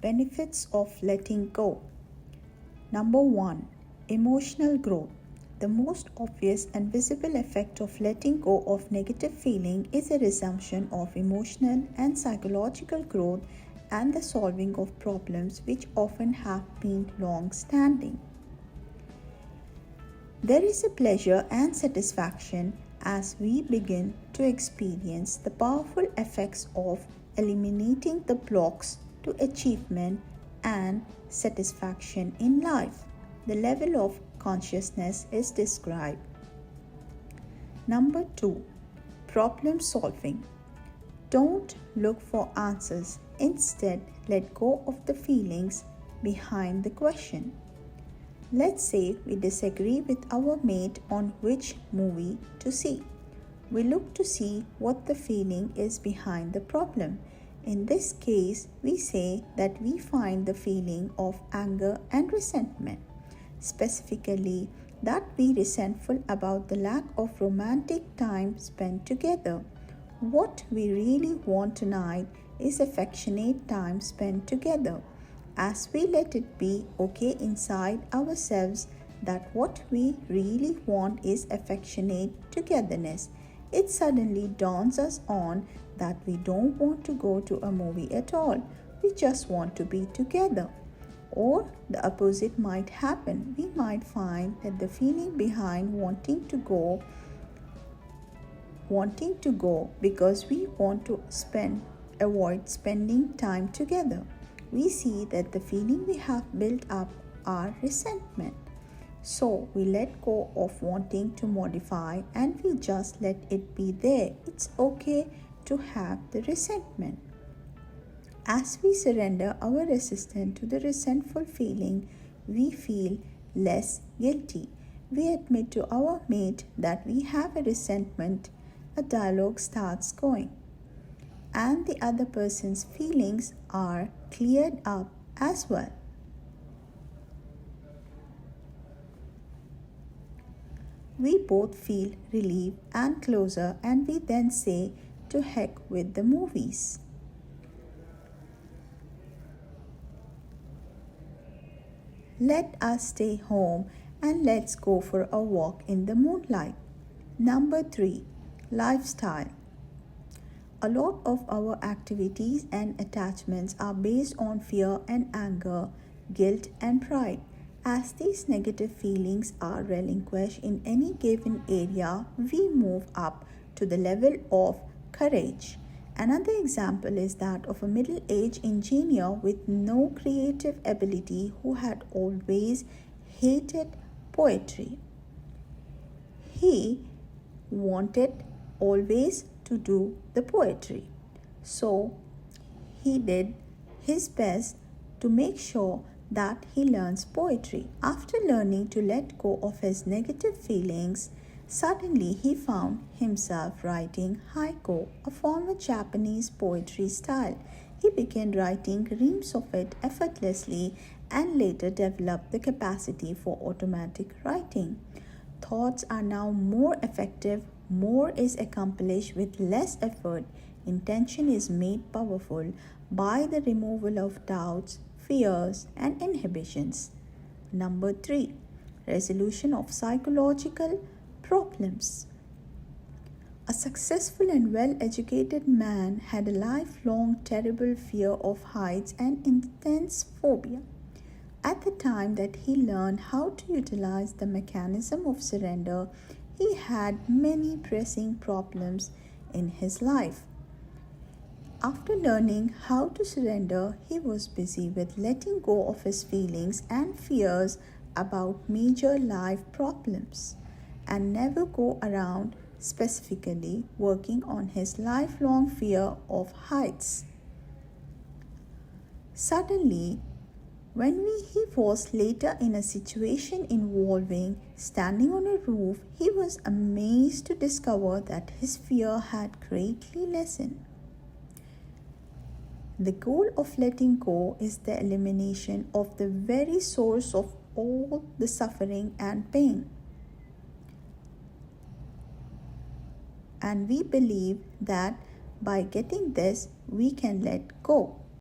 benefits of letting go. Number 1. Emotional growth. The most obvious and visible effect of letting go of negative feeling is a resumption of emotional and psychological growth and the solving of problems which often have been long standing. There is a pleasure and satisfaction as we begin to experience the powerful effects of eliminating the blocks to achievement and satisfaction in life. The level of consciousness is described. Number 2. Problem solving. Don't look for answers. Instead, let go of the feelings behind the question. Let's say we disagree with our mate on which movie to see. We look to see what the feeling is behind the problem. In this case, we say that we find the feeling of anger and resentment. Specifically, that we resentful about the lack of romantic time spent together. What we really want tonight is affectionate time spent together. As we let it be okay inside ourselves that what we really want is affectionate togetherness, it suddenly dawns us on that we don't want to go to a movie at all. We just want to be together. Or the opposite might happen. We might find that the feeling behind wanting to go because we want to avoid spending time together. We see that the feeling we have built up are resentment. So we let go of wanting to modify and we just let it be there. It's okay to have the resentment. As we surrender our resistance to the resentful feeling, we feel less guilty. We admit to our mate that we have a resentment. A dialogue starts going, and the other person's feelings are cleared up as well. We both feel relief and closer, and we then say, to heck with the movies. Let us stay home and let's go for a walk in the moonlight. Number 3. Lifestyle. A lot of our activities and attachments are based on fear and anger, guilt and pride. As these negative feelings are relinquished in any given area, we move up to the level of courage. Another example is that of a middle-aged engineer with no creative ability who had always hated poetry. He wanted always to do the poetry. So he did his best to make sure that he learns poetry. After learning to let go of his negative feelings, suddenly he found himself writing haiku, a form of Japanese poetry style. He began writing reams of it effortlessly and later developed the capacity for automatic writing. Thoughts are now more effective. More is accomplished with less effort. Intention is made powerful by the removal of doubts, fears, and inhibitions. Number 3. Resolution of psychological problems. A successful and well-educated man had a lifelong terrible fear of heights and intense phobia. At the time that he learned how to utilize the mechanism of surrender, he had many pressing problems in his life. After learning how to surrender, he was busy with letting go of his feelings and fears about major life problems and never go around specifically working on his lifelong fear of heights. Suddenly, when he was later in a situation involving standing on a roof, he was amazed to discover that his fear had greatly lessened. The goal of letting go is the elimination of the very source of all the suffering and pain. And we believe that by getting this, we can let go.